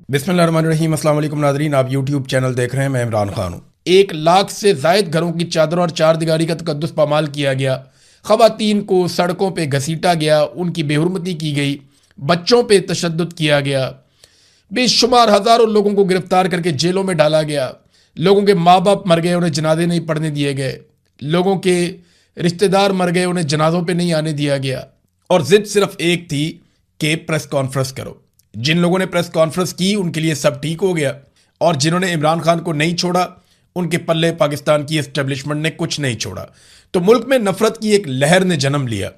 बिस्मिल्लाहिर्रहमानिर्रहीम। अस्सलाम वालेकुम नाज़रीन, आप यूट्यूब चैनल देख रहे हैं। मैं इमरान खान हूँ। 1 लाख से जायद घरों की चादर और चार दीवारी का तकद्दुस पामाल किया गया। ख़वातीन को सड़कों पे घसीटा गया, उनकी बेहुरमती की गई, बच्चों पे तशद्दुद किया गया, बेशुमार हज़ारों लोगों को गिरफ्तार करके जेलों में डाला गया। लोगों के माँ बाप मर गए, उन्हें जनाजे नहीं पढ़ने दिए गए। लोगों के रिश्तेदार मर गए, उन्हें जनाजों पे नहीं आने दिया गया। और जिद सिर्फ एक थी कि प्रेस कॉन्फ्रेंस करो। जिन लोगों ने प्रेस कॉन्फ्रेंस की उनके लिए सब ठीक हो गया, और जिन्होंने इमरान खान को नहीं छोड़ा उनके पल्ले पाकिस्तान की एस्टेब्लिशमेंट ने कुछ नहीं छोड़ा। तो मुल्क में नफरत की एक लहर ने जन्म लिया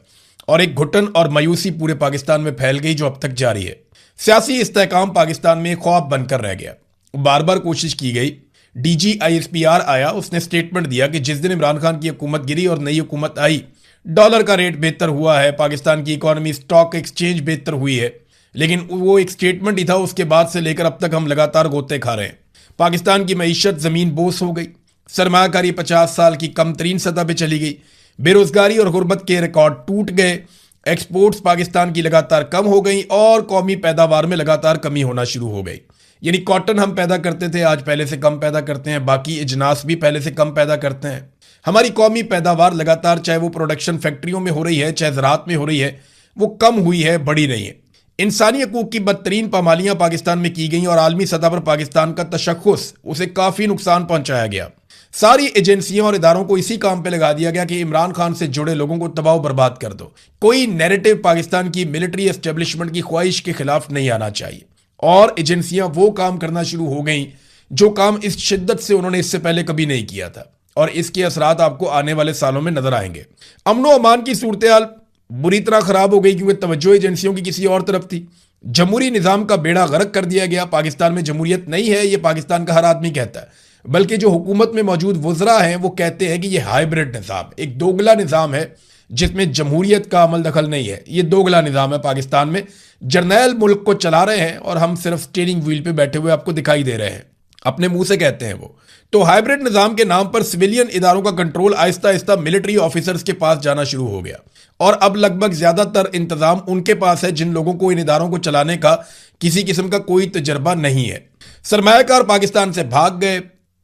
और एक घुटन और मायूसी पूरे पाकिस्तान में फैल गई, जो अब तक जारी है। सियासी इस्तेहकाम पाकिस्तान में ख्वाब बनकर रह गया। बार बार कोशिश की गई। DGISPR आया, उसने स्टेटमेंट दिया कि जिस दिन इमरान खान की हुकूमत गिरी और नई हुकूमत आई, डॉलर का रेट बेहतर हुआ है, पाकिस्तान की इकोनॉमी, स्टॉक एक्सचेंज बेहतर हुई है। लेकिन वो एक स्टेटमेंट ही था। उसके बाद से लेकर अब तक हम लगातार गोते खा रहे हैं। पाकिस्तान की मईशत जमीन बोस हो गई, सरमाकारी 50 साल की कम तरीन सतह पर चली गई, बेरोजगारी और गुर्बत के रिकॉर्ड टूट गए, एक्सपोर्ट्स पाकिस्तान की लगातार कम हो गई और कौमी पैदावार में लगातार कमी होना शुरू हो गई। यानी कॉटन हम पैदा करते थे, आज पहले से कम पैदा करते हैं। बाकी अजनास भी पहले से कम पैदा करते हैं। हमारी कौमी पैदावार लगातार, चाहे वो प्रोडक्शन फैक्ट्रियों में हो रही है, चाहे ज़राअत में हो रही है, वो कम हुई है, बढ़ी नहीं है। इंसानी हकूक की बदतरीन पामालियां पाकिस्तान में की गई और आलमी सतह पर पाकिस्तान का तशख्खुस, उसे काफ़ी नुकसान पहुंचाया गया। सारी एजेंसियों और इदारों को इसी काम पे लगा दिया गया कि इमरान खान से जुड़े लोगों को तबाह बर्बाद कर दो। कोई नैरेटिव पाकिस्तान की मिलिट्री एस्टेब्लिशमेंट की ख्वाहिश के खिलाफ नहीं आना चाहिए। और एजेंसियां वो काम करना शुरू हो गई जो काम इस शिद्दत से उन्होंने इससे पहले कभी नहीं किया था, और इसके असरात आपको आने वाले सालों में नजर आएंगे। अमनो अमान की सूरत हाल बुरी तरह खराब हो गई, क्योंकि तवज्जो एजेंसियों की किसी और तरफ थी। जमहूरी निज़ाम का बेड़ा गर्क कर दिया गया। पाकिस्तान में जमहूरियत नहीं है, ये पाकिस्तान का हर आदमी कहता है, बल्कि जो हुकूमत में मौजूद वज़रा हैं वो कहते हैं कि ये हाइब्रिड निज़ाम, एक दोगला निज़ाम है, जिसमें जमहूरियत का अमल दखल नहीं है। ये दोगला निज़ाम है पाकिस्तान में। जर्नैल मुल्क को चला रहे हैं और हम सिर्फ स्टीयरिंग व्हील पे बैठे हुए आपको दिखाई दे रहे हैं। अपने मुंह से कहते हैं वो। तो हाइब्रिड निज़ाम के नाम पर सिविलियन इदारों का control Aahista Aahista military officers के पास जाना शुरू हो गया, और अब लगभग ज़्यादातर इंतजाम उनके पास है जिन लोगों को इन इदारों को चलाने का किसी किस्म का कोई तजर्बा नहीं है। सरमायाकार पाकिस्तान से भाग गए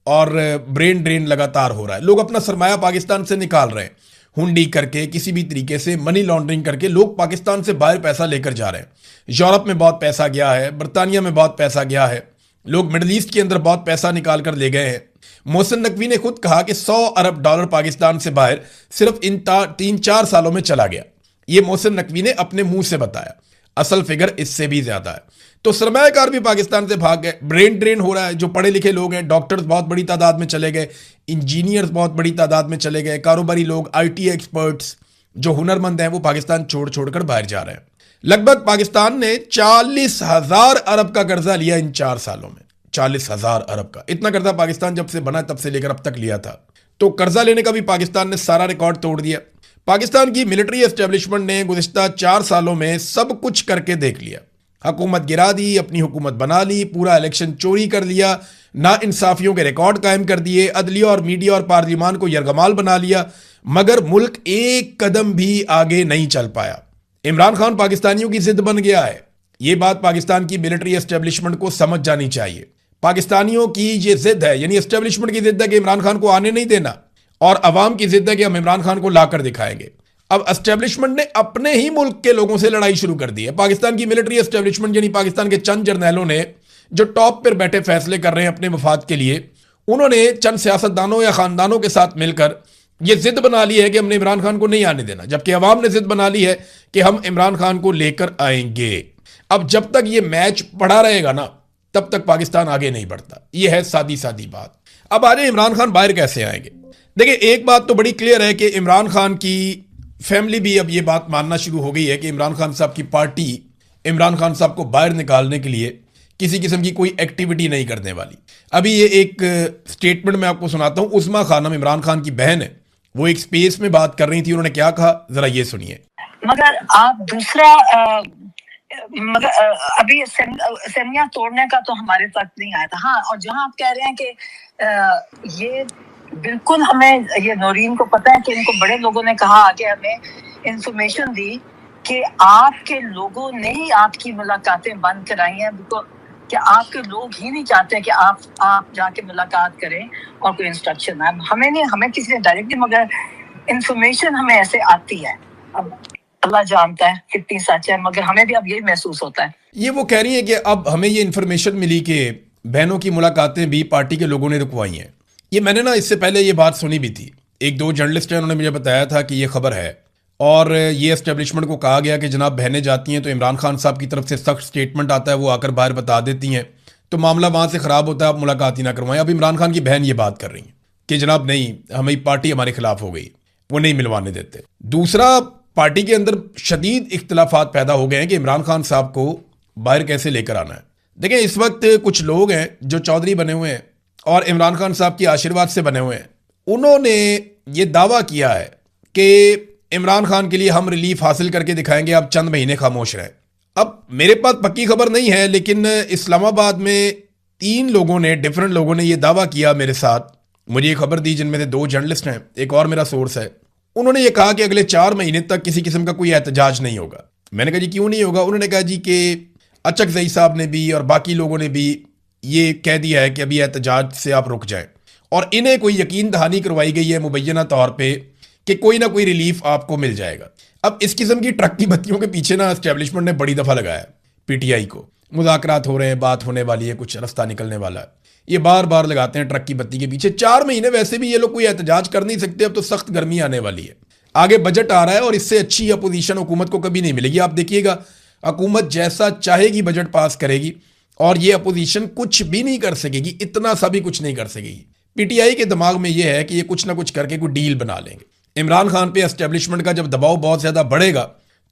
और ब्रेन ड्रेन लगातार हो रहा है। लोग अपना सरमाया पाकिस्तान से निकाल रहे हैं, हुंडी करके, किसी भी तरीके से मनी लॉन्ड्रिंग करके लोग पाकिस्तान से बाहर पैसा लेकर जा रहे हैं। यूरोप में बहुत पैसा गया है, बरतानिया में बहुत पैसा गया है, लोग मिडल ईस्ट के अंदर बहुत पैसा निकाल कर ले गए हैं। मोहसिन नकवी ने खुद कहा कि 100 अरब डॉलर पाकिस्तान से बाहर सिर्फ इन 3-4 सालों में चला गया। ये मोहसिन नकवी ने अपने मुंह से बताया। असल फिगर इससे भी ज्यादा है। तो सरमायाकार भी पाकिस्तान से भाग गए, ब्रेन ड्रेन हो रहा है। जो पढ़े लिखे लोग हैं, डॉक्टर्स बहुत बड़ी तादाद में चले गए, इंजीनियर्स बहुत बड़ी तादाद में चले गए, कारोबारी लोग, IT एक्सपर्ट्स, जो हुनरमंद हैं, वो पाकिस्तान छोड़ छोड़कर बाहर जा रहे हैं। लगभग पाकिस्तान ने 40,000 अरब का कर्जा लिया इन 4 सालों में। 40,000 अरब का, इतना कर्जा पाकिस्तान जब से बना तब से लेकर अब तक लिया था। तो कर्जा लेने का भी पाकिस्तान ने सारा रिकॉर्ड तोड़ दिया। पाकिस्तान की मिलिट्री एस्टेब्लिशमेंट ने गुज़िश्ता 4 सालों में सब कुछ करके देख लिया। हुकूमत गिरा दी, अपनी हुकूमत बना ली, पूरा इलेक्शन चोरी कर लिया, ना इंसाफियों के रिकॉर्ड कायम कर दिए, अदलिया और मीडिया और पार्लियामान को यरगमाल बना लिया, मगर मुल्क एक कदम भी आगे नहीं चल पाया। इमरान खान पाकिस्तानियों की जिद बन गया है। ये बात पाकिस्तान की मिलिट्री एस्टेब्लिशमेंट को समझ जानी चाहिए। पाकिस्तानियों की ये जिद है, यानी एस्टेब्लिशमेंट की जिद है कि इमरान खान को आने नहीं देना, और अवाम की जिद है कि हम इमरान खान को लाकर दिखाएंगे। अब एस्टेब्लिशमेंट ने अपने ही मुल्क के लोगों से लड़ाई शुरू कर दी है। पाकिस्तान की मिलिट्री एस्टेब्लिशमेंट, यानी पाकिस्तान के चंद जर्नैलों ने, जो टॉप पर बैठे फैसले कर रहे हैं अपने मफाद के लिए, उन्होंने चंद सियासतदानों या खानदानों के साथ मिलकर यह जिद बना ली है कि हमने इमरान खान को नहीं आने देना, जबकि अवाम ने जिद बना ली है कि हम इमरान खान को लेकर आएंगे। अब जब तक यह मैच पड़ा रहेगा ना, तब तक पाकिस्तान आगे नहीं बढ़ता। यह है सादी सादी बात। अब आ जाए इमरान खान बाहर कैसे आएंगे। देखिए, एक बात तो बड़ी क्लियर है कि इमरान खान की फैमिली भी अब ये बात मानना शुरू हो गई है कि इमरान खान साहब की पार्टी इमरान खान साहब को बाहर निकालने के लिए किसी किस्म की कोई एक्टिविटी नहीं करने वाली। अभी ये एक स्टेटमेंट मैं आपको सुनाता हूं। उस्मा खानम, इमरान खान की बहन है, वो एक स्पेस में बात कर रही थी। उन्होंने क्या कहा, जरा ये सुनिए। मगर आप दूसरा अभी सेमिया तोड़ने का तो हमारे तक नहीं आया था। हाँ, और जहां आप कह रहे हैं कि ये बिल्कुल हमें, ये नौरीन को पता है कि इनको बड़े लोगों ने कहा कि हमें इंफॉर्मेशन दी कि आपके लोगों ने ही आपकी मुलाकातें बंद कराई हैं। कि आपके लोग ही नहीं चाहते कि आप जाके मुलाकात करें और कोई इंस्ट्रक्शन आए। हमें नहीं, हमें किसी ने डायरेक्टली, मगर इंफॉर्मेशन हमें ऐसे आती है। अब अल्लाह जानता है कितनी सच है, मगर हमें भी अब यही महसूस होता है। ये वो कह रही है कि अब हमें ये इन्फॉर्मेशन मिली कि बहनों की मुलाकातें भी पार्टी के लोगों ने रुकवाई हैं। ये मैंने ना इससे पहले ये बात सुनी भी थी, एक दो जर्नलिस्ट हैं, उन्होंने मुझे बताया था कि ये खबर है और ये एस्टेब्लिशमेंट को कहा गया कि जनाब बहनें जाती हैं तो इमरान खान साहब की तरफ से सख्त स्टेटमेंट आता है, वो आकर बाहर बता देती हैं, तो मामला वहाँ से ख़राब होता है, आप मुलाकात ही ना करवाएं। अब इमरान खान की बहन ये बात कर रही हैं कि जनाब नहीं, हमें पार्टी हमारे खिलाफ हो गई, वो नहीं मिलवाने देते। दूसरा, पार्टी के अंदर शदीद इख्तलाफात पैदा हो गए हैं कि इमरान खान साहब को बाहर कैसे लेकर आना है। देखिए, इस वक्त कुछ लोग हैं जो चौधरी बने हुए हैं और इमरान खान साहब के आशीर्वाद से बने हुए हैं, उन्होंने ये दावा किया है कि इमरान खान के लिए हम रिलीफ हासिल करके दिखाएंगे, आप चंद महीने खामोश रहें। अब मेरे पास पक्की खबर नहीं है, लेकिन इस्लामाबाद में 3 लोगों ने, डिफरेंट लोगों ने यह दावा किया मेरे साथ, मुझे ये खबर दी, जिनमें से 2 जर्नलिस्ट हैं, एक और मेरा सोर्स है। उन्होंने ये कहा कि अगले 4 महीने तक किसी किस्म का कोई एहतजाज नहीं होगा। मैंने कहा जी क्यों नहीं होगा? उन्होंने कहा जी कि अचकज़ई साहब ने भी और बाकी लोगों ने भी ये कह दिया है कि अभी एहतजाज से आप रुक जाएं, और इन्हें कोई यकीन दहानी करवाई गई है मुबैना तौर पे कि कोई ना कोई रिलीफ आपको मिल जाएगा। अब इस किस्म की ट्रक की बत्तियों के पीछे ना एस्टेब्लिशमेंट ने बड़ी दफ़ा लगाया, पीटीआई को मुज़ाकरात हो रहे हैं, बात होने वाली है, कुछ रास्ता निकलने वाला है, ये बार बार लगाते हैं ट्रक की बत्ती के पीछे। 4 महीने वैसे भी ये लोग कोई एहतजाज कर नहीं सकते, अब तो सख्त गर्मी आने वाली है, आगे बजट आ रहा है और इससे अच्छी अपोजिशन हुकूमत को कभी नहीं मिलेगी। आप देखिएगा, हुकूमत जैसा चाहेगी बजट पास करेगी और ये अपोजिशन कुछ भी नहीं कर सकेगी, इतना सा भी कुछ नहीं कर सकेगी। पीटीआई के दिमाग में ये है कि ये कुछ ना कुछ करके कोई डील बना लेंगे। इमरान खान पे एस्टेब्लिशमेंट का जब दबाव बहुत ज़्यादा बढ़ेगा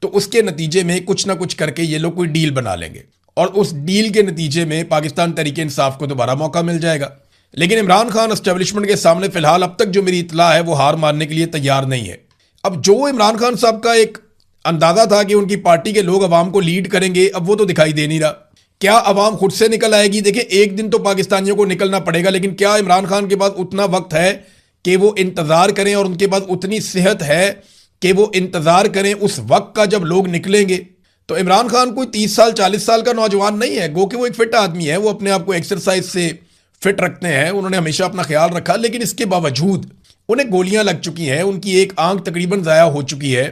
तो उसके नतीजे में कुछ ना कुछ करके ये लोग कोई डील बना लेंगे और उस डील के नतीजे में पाकिस्तान तहरीके इंसाफ को दोबारा मौका मिल जाएगा। लेकिन इमरान खान एस्टेब्लिशमेंट के सामने फिलहाल अब तक जो मेरी इतला है वो हार मानने के लिए तैयार नहीं है। अब जो इमरान खान साहब का एक अंदाजा था कि उनकी पार्टी के लोग अवाम को लीड करेंगे, अब वो तो दिखाई दे नहीं रहा। क्या अवाम खुद से निकल आएगी? देखिए, एक दिन तो पाकिस्तानियों को निकलना पड़ेगा, लेकिन क्या इमरान खान के पास उतना वक्त है कि वो इंतजार करें और उनके पास उतनी सेहत है कि वो इंतजार करें उस वक्त का जब लोग निकलेंगे? तो इमरान खान कोई 30 साल 40 साल का नौजवान नहीं है, गो कि वो एक फिट आदमी है, वो अपने आप को एक्सरसाइज से फिट रखते हैं, उन्होंने हमेशा अपना ख्याल रखा, लेकिन इसके बावजूद उन्हें गोलियां लग चुकी हैं, उनकी एक आंख तकरीबन ज़ाया हो चुकी है,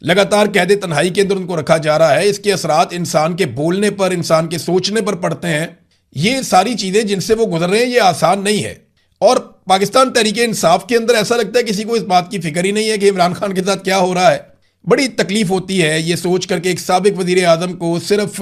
लगातार कैद तन्हाई के अंदर उनको रखा जा रहा है। इसके असरात इंसान के बोलने पर, इंसान के सोचने पर पड़ते हैं। ये सारी चीज़ें जिनसे वो गुजर रहे हैं ये आसान नहीं है। और पाकिस्तान तहरीके इंसाफ के अंदर ऐसा लगता है किसी को इस बात की फिक्र ही नहीं है कि इमरान खान के साथ क्या हो रहा है। बड़ी तकलीफ होती है ये सोच करके एक साबिक वजीर आजम को सिर्फ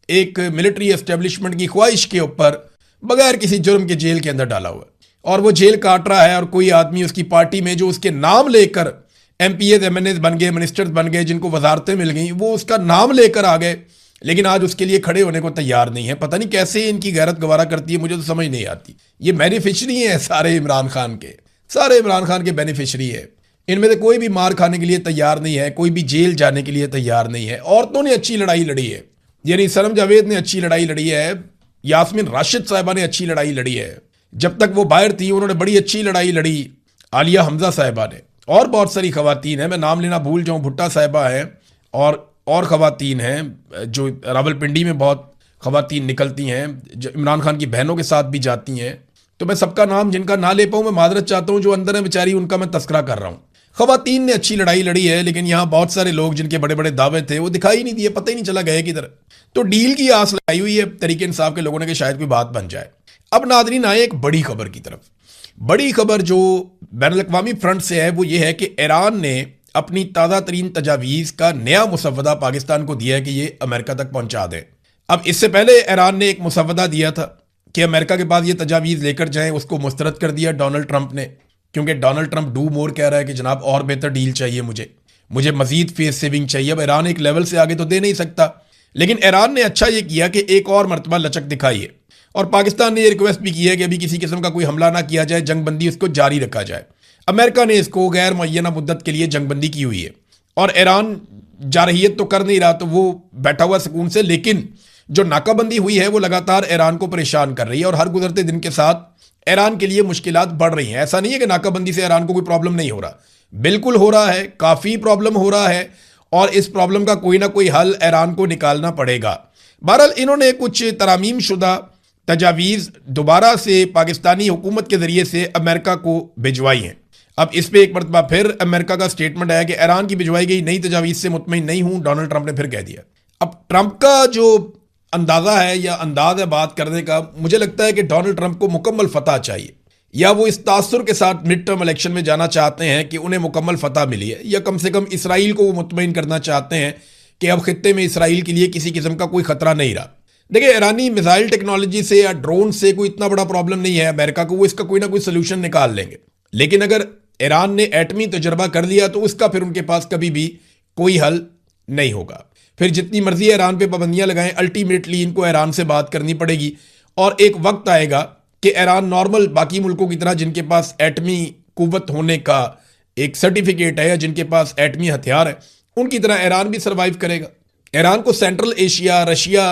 एक मिलिट्री एस्टेब्लिशमेंट की ख्वाहिश के ऊपर बगैर किसी जुर्म के जेल के अंदर डाला हुआ है, और वो जेल काट रहा है, और कोई आदमी उसकी पार्टी में जो उसके नाम लेकर MPs MNAs बन गए, मिनिस्टर्स बन गए, जिनको वजारतें मिल गई, वो उसका नाम लेकर आ गए, लेकिन आज उसके लिए खड़े होने को तैयार नहीं है। पता नहीं कैसे इनकी गैरत गवारा करती है, मुझे तो समझ नहीं आती। ये बेनिफिशरी है सारे इमरान खान के, सारे इमरान खान के बेनिफिशरी है। इनमें से कोई भी मार खाने के लिए तैयार नहीं है, कोई भी जेल जाने के लिए तैयार नहीं है। औरतों ने अच्छी लड़ाई लड़ी है, यानी सरम जावेद ने अच्छी लड़ाई लड़ी है, यास्मीन राशिद साहिबा ने अच्छी लड़ाई लड़ी है, जब तक वो बाहर थी उन्होंने बड़ी अच्छी लड़ाई लड़ी, आलिया हमजा साहिबा ने, और बहुत सारी खवातीन हैं, मैं नाम लेना भूल जाऊँ, भुट्टा साहिबा हैं, और खवातीन हैं जो रावलपिंडी में बहुत खवातीन निकलती हैं, जो इमरान खान की बहनों के साथ भी जाती हैं। तो मैं सबका नाम जिनका ना ले पाऊँ मैं मादरत चाहता हूँ, जो अंदर है बेचारी उनका मैं तस्करा कर रहा हूँ। खवातीन ने अच्छी लड़ाई लड़ी है, लेकिन यहाँ बहुत सारे लोग जिनके बड़े बड़े दावे थे वो दिखाई नहीं दिए, पता ही नहीं चला गए किधर। तो डील की आस लगाई हुई है तहरीके इंसाफ के लोगों ने कि शायद कोई बात बन जाए। अब नादरीन आए एक बड़ी खबर की तरफ। बड़ी खबर जो बैनुल-अक़वामी फ्रंट से है वो ये है कि ईरान ने अपनी ताज़ा तरीन तजावीज़ का नया मुसव्वदा पाकिस्तान को दिया है कि ये अमेरिका तक पहुंचा दें। अब इससे पहले ईरान ने एक मुसव्वदा दिया था कि अमेरिका के पास ये तजावीज़ लेकर जाएं, उसको मुस्तरद कर दिया डोनाल्ड ट्रंप ने, क्योंकि डोनाल्ड ट्रंप डू मोर कह रहा है कि जनाब और बेहतर डील चाहिए, मुझे मजीद फेस सेविंग चाहिए। अब ईरान एक लेवल से आगे तो दे नहीं सकता, लेकिन ईरान ने अच्छा ये किया कि एक और मरतबा लचक दिखाई है, और पाकिस्तान ने ये रिक्वेस्ट भी की है कि अभी किसी किस्म का कोई हमला ना किया जाए, जंगबंदी उसको जारी रखा जाए। अमेरिका ने इसको गैर मुअय्यना मुद्दत के लिए जंगबंदी की हुई है, और ईरान जारहियत तो कर नहीं रहा, तो वो बैठा हुआ सुकून से, लेकिन जो नाकाबंदी हुई है वो लगातार ईरान को परेशान कर रही है, और हर गुजरते दिन के साथ ईरान के लिए मुश्किलात बढ़ रही हैं। ऐसा नहीं है कि नाकाबंदी से ईरान को कोई प्रॉब्लम नहीं हो रहा, बिल्कुल हो रहा है, काफ़ी प्रॉब्लम हो रहा है, और इस प्रॉब्लम का कोई ना कोई हल ईरान को निकालना पड़ेगा। बहरहाल इन्होंने कुछ तरामीम शुदा तजावीज़ दोबारा से पाकिस्तानी हुकूमत के ज़रिए से अमेरिका को भिजवाई हैं। अब इस पे एक मरतबा फिर अमेरिका का स्टेटमेंट आया कि ईरान की भिजवाई गई नई तजावीज़ से मुतमईन नहीं हूं, डोनाल्ड ट्रंप ने फिर कह दिया। अब ट्रंप का जो अंदाज़ा है या अंदाज है बात करने का, मुझे लगता है कि डोनाल्ड ट्रंप को मुकम्मल फतह चाहिए, या वो इस तासुर के साथ मिड टर्म इलेक्शन में जाना चाहते हैं कि उन्हें मुकम्मल फतह मिली है, या कम से कम इसराइल को वो मुतमईन करना चाहते हैं कि अब खित्ते में इसराइल के लिए किसी किस्म का कोई खतरा नहीं रहा। देखिए, ईरानी मिसाइल टेक्नोलॉजी से या ड्रोन से कोई इतना बड़ा प्रॉब्लम नहीं है अमेरिका को, वो इसका कोई ना कोई सोल्यूशन निकाल लेंगे। लेकिन अगर ईरान ने एटमी तजर्बा कर लिया तो उसका फिर उनके पास कभी भी कोई हल नहीं होगा। फिर जितनी मर्जी ईरान पे पाबंदियां लगाएं, अल्टीमेटली इनको ईरान से बात करनी पड़ेगी, और एक वक्त आएगा कि ईरान नॉर्मल बाकी मुल्कों की तरह जिनके पास एटमी कुव्वत होने का एक सर्टिफिकेट है या जिनके पास एटमी हथियार है, उनकी तरह ईरान भी सर्वाइव करेगा। ईरान को central Asia, Russia,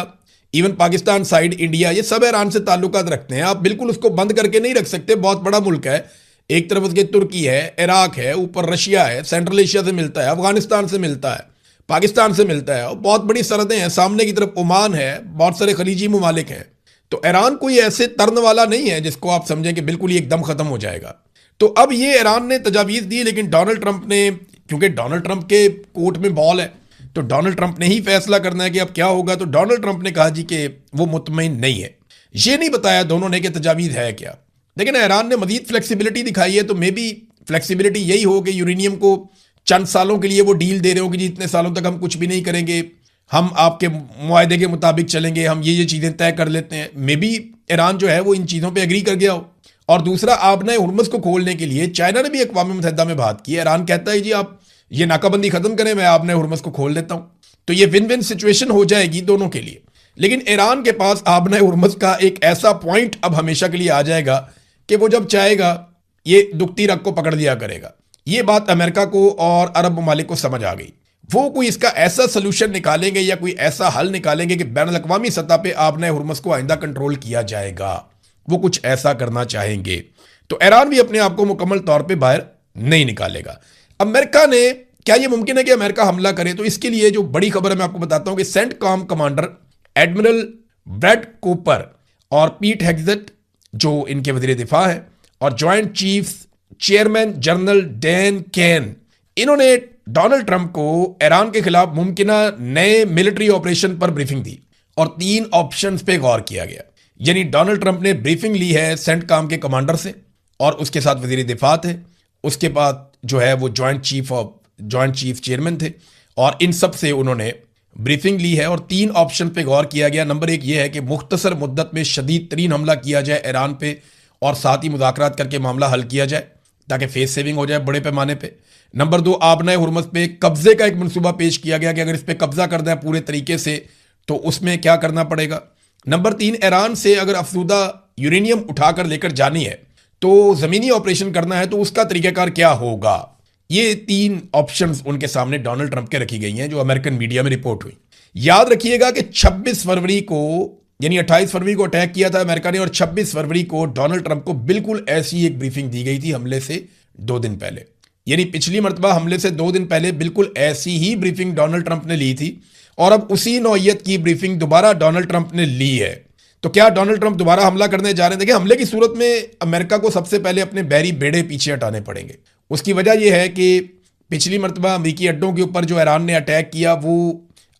even Pakistan side, India, ये सब ईरान से ताल्लुकात रखते हैं। आप बिल्कुल उसको बंद करके नहीं रख सकते। बहुत बड़ा मुल्क है, एक तरफ उसके तुर्की है, इराक है, ऊपर रशिया है, सेंट्रल एशिया से मिलता है, अफगानिस्तान से मिलता है, पाकिस्तान से मिलता है, और बहुत बड़ी सरहदें हैं। सामने की तरफ ओमान है, बहुत सारे खलीजी ममालिक हैं। तो ईरान कोई ऐसे तर्न वाला नहीं है जिसको आप समझें कि बिल्कुल ही एकदम खत्म हो जाएगा। तो अब ये ईरान ने तजावीज़ दी, लेकिन डोनाल्ड ट्रंप ने, क्योंकि डोनाल्ड ट्रंप के कोर्ट में बॉल है, तो डोनाल्ड ट्रंप ने ही फैसला करना है कि अब क्या होगा। तो डोनाल्ड ट्रंप ने कहा जी कि वो मुतमईन नहीं है। ये नहीं बताया दोनों ने कि तजावीज़ है क्या। लेकिन ईरान ने मजीद फ्लेक्सिबिलिटी दिखाई है, तो मे बी फ्लेक्सिबिलिटी यही हो कि यूरेनियम को चंद सालों के लिए वो डील दे रहे हो कि जी इतने सालों तक हम कुछ भी नहीं करेंगे, हम आपके मुआहदे के मुताबिक चलेंगे, हम ये चीज़ें तय कर लेते हैं। मे बी ईरान जो है वो इन चीज़ों पर एग्री कर गया हो। और दूसरा, आबना हुर्मुज़ को खोलने के लिए चाइना ने भी अक़वाम मुत्तहिदा में बात की। ईरान कहता है जी आप ये नाकाबंदी खत्म करें, मैं आबना हुर्मुज़ को खोल देता हूँ। तो ये विन विन सिचुएशन हो जाएगी दोनों के लिए। लेकिन ईरान के पास आबना हुर्मुज़ का एक ऐसा पॉइंट अब हमेशा के लिए आ जाएगा कि वो जब चाहेगा ये दुखती रग को पकड़ लिया करेगा। ये बात अमेरिका को और अरब ममालिक को समझ आ गई। वो कोई इसका ऐसा सोल्यूशन निकालेंगे या कोई ऐसा हल निकालेंगे कि बैन अल-अक़वामी सतह पे आबना हुर्मुज़ को आइंदा कंट्रोल किया जाएगा। वो कुछ ऐसा करना चाहेंगे। तो ईरान भी अपने आप को मुकम्मल तौर पे बाहर नहीं निकालेगा। अमेरिका ने, क्या ये मुमकिन है कि अमेरिका हमला करे? तो इसके लिए जो बड़ी खबर है मैं आपको बताता हूं कि CENTCOM commander admiral Brad Cooper और पीट हेग्जेट, जो इनके वजीर दिफा है, और joint chiefs chairman general Dan Caine, इन्होंने डोनाल्ड ट्रंप को ईरान के खिलाफ मुमकिन नए मिलिट्री ऑपरेशन पर ब्रीफिंग दी और 3 ऑप्शंस पे गौर किया गया। यानी डोनाल्ड ट्रंप ने ब्रीफिंग ली है सेंटकॉम के कमांडर से, और उसके साथ वजीर दिफा थे, उसके बाद जो है वो ज्वाइंट चीफ चेयरमैन थे, और इन सब से उन्होंने ब्रीफिंग ली है और 3 ऑप्शन पे गौर किया गया। नंबर 1 ये है कि मुख्तसर मुद्दत में शदीद तरीन हमला किया जाए ईरान पे, और साथ ही मुज़ाकरात करके मामला हल किया जाए ताकि फेस सेविंग हो जाए बड़े पैमाने पे। नंबर 2, आबना हुर्मुज़ पे कब्जे का एक मनसूबा पेश किया गया कि अगर इस पर कब्जा करना है पूरे तरीके से तो उसमें क्या करना पड़ेगा। नंबर 3, ईरान से अगर अफसूदा यूरेनियम उठाकर लेकर जानी है तो ज़मीनी ऑपरेशन करना है तो उसका तरीक़ाकार क्या होगा। ये 3 ऑप्शंस उनके सामने डोनाल्ड ट्रंप के रखी गई हैं, जो अमेरिकन मीडिया में रिपोर्ट हुई। याद रखिएगा कि 26 फरवरी को, यानी 28 फरवरी को अटैक किया था अमेरिका ने, और 26 फरवरी को डोनाल्ड ट्रंप को बिल्कुल ऐसी एक ब्रीफिंग दी गई थी हमले से 2 दिन पहले। यानी पिछली मरतबा हमले से 2 दिन पहले बिल्कुल ऐसी ही ब्रीफिंग डोनाल्ड ट्रंप ने ली थी, और अब उसी नौइयत की ब्रीफिंग दोबारा डोनाल्ड ट्रंप ने ली है। तो क्या डोनाल्ड ट्रंप दोबारा हमला करने जा रहे हैं? देखिए, हमले की सूरत में अमेरिका को सबसे पहले अपने बैरी बेड़े पीछे हटाने पड़ेंगे। उसकी वजह यह है कि पिछली मरतबा अमेरिकी अड्डों के ऊपर जो ईरान ने अटैक किया वो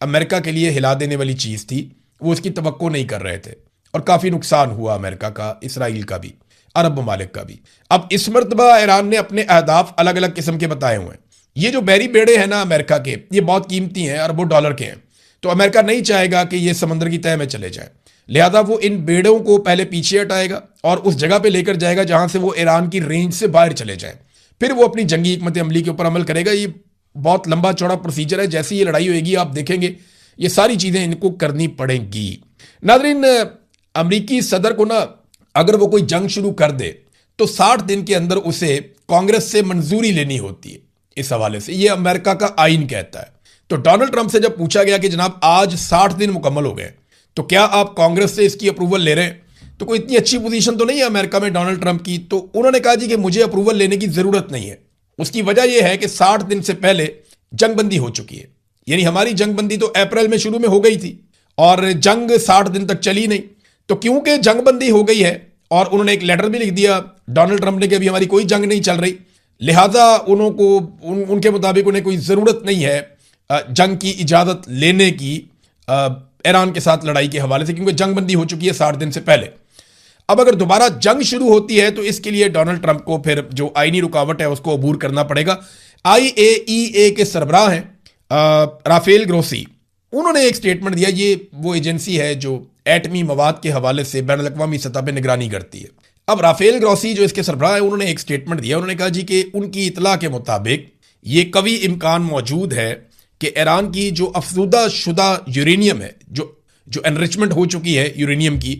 अमेरिका के लिए हिला देने वाली चीज़ थी, वो उसकी तवक्को नहीं कर रहे थे, और काफ़ी नुकसान हुआ अमेरिका का, इसराइल का भी, अरब ममालिक का भी। अब इस मरतबा ईरान ने अपने अहदाफ अलग अलग किस्म के बताए हुए हैं। ये जो बैरी बेड़े हैं ना अमेरिका के, ये बहुत कीमती हैं, अरबों डॉलर के हैं। तो अमेरिका नहीं चाहेगा कि ये समंदर की तह में चले जाए, लिहाजा वो इन बेड़ों को पहले पीछे हटाएगा और उस जगह पे लेकर जाएगा जहां से वो ईरान की रेंज से बाहर चले जाए। फिर वो अपनी जंगी हिकमत अमली के ऊपर अमल करेगा। ये बहुत लंबा चौड़ा प्रोसीजर है। जैसे ये लड़ाई होगी आप देखेंगे ये सारी चीज़ें इनको करनी पड़ेंगी। नाज़रीन, अमरीकी सदर को ना अगर वो कोई जंग शुरू कर दे तो 60 दिन के अंदर उसे कांग्रेस से मंजूरी लेनी होती है। इस हवाले से ये अमेरिका का आइन कहता है। तो डोनाल्ड ट्रंप से जब पूछा गया कि जनाब आज 60 दिन मुकम्मल हो गए तो क्या आप कांग्रेस से इसकी अप्रूवल ले रहे हैं, तो कोई इतनी अच्छी पोजीशन तो नहीं है अमेरिका में डोनाल्ड ट्रंप की। तो उन्होंने कहा जी कि मुझे अप्रूवल लेने की जरूरत नहीं है। उसकी वजह यह है कि 60 दिन से पहले जंगबंदी हो चुकी है। यानी हमारी जंगबंदी तो अप्रैल में शुरू में हो गई थी और जंग 60 दिन तक चली नहीं। तो क्योंकि जंगबंदी हो गई है और उन्होंने एक लेटर भी लिख दिया डोनाल्ड ट्रंप ने कि अभी हमारी कोई जंग नहीं चल रही, लिहाजा उनके मुताबिक उन्हें कोई ज़रूरत नहीं है जंग की इजाज़त लेने की ईरान के साथ लड़ाई के हवाले से, क्योंकि जंगबंदी हो चुकी है 60 दिन से पहले। अब अगर दोबारा जंग शुरू होती है तो इसके लिए डोनाल्ड ट्रंप को फिर जो आईनी रुकावट है उसको अबूर करना पड़ेगा। IAEA के सरबराह हैं राफेल ग्रोसी, उन्होंने एक स्टेटमेंट दिया। ये वो एजेंसी है जो एटमी मवाद के हवाले से बैन अवी सतह पर निगरानी करती है। अब राफेल ग्रोसी जो इसके सरबराह है, उन्होंने एक स्टेटमेंट दिया। उन्होंने कहा जी कि उनकी इतला के मुताबिक ये कवी इम्कान मौजूद है कि ईरान की जो अफजूदा शुदा यूरेनियम है, जो एनरिचमेंट हो चुकी है यूरेनियम की,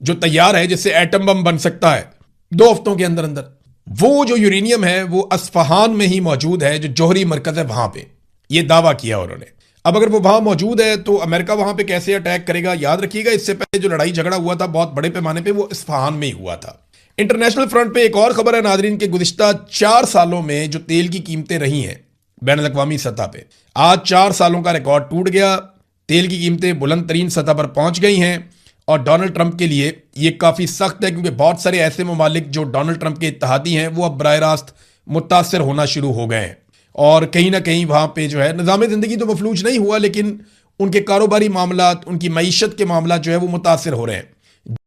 जो तैयार है जिससे एटम बम बन सकता है 2 हफ्तों के अंदर अंदर, वो जो यूरेनियम है वो अस्फहान में ही मौजूद है, जो जौहरी मरकज है वहां पे। ये दावा किया उन्होंने। अब अगर वो वहां मौजूद है तो अमेरिका वहां पे कैसे अटैक करेगा? याद रखिएगा इससे पहले जो लड़ाई झगड़ा हुआ था बहुत बड़े पैमाने पे, वो इस्फहान में ही हुआ था। इंटरनेशनल फ्रंट पे एक और खबर है नाजरीन के गुज़िश्ता 4 सालों में जो तेल की कीमतें रही हैं बैन अवी सतह पे, आज 4 सालों का रिकॉर्ड टूट गया। तेल की कीमतें बुलंद तरीन सतह पर पहुंच गई हैं और डोनाल्ड ट्रंप के लिए ये काफ़ी सख्त है, क्योंकि बहुत सारे ऐसे ममालिक जो डोनाल्ड ट्रंप के इत्तेहादी हैं वो अब बराह रास्त मुतासर होना शुरू हो गए हैं और कहीं ना कहीं वहाँ पे जो है निज़ाम ज़िंदगी तो मफलूज नहीं हुआ, लेकिन उनके कारोबारी मामला, उनकी मईशत के मामला जो है वो मुतासर हो रहे हैं।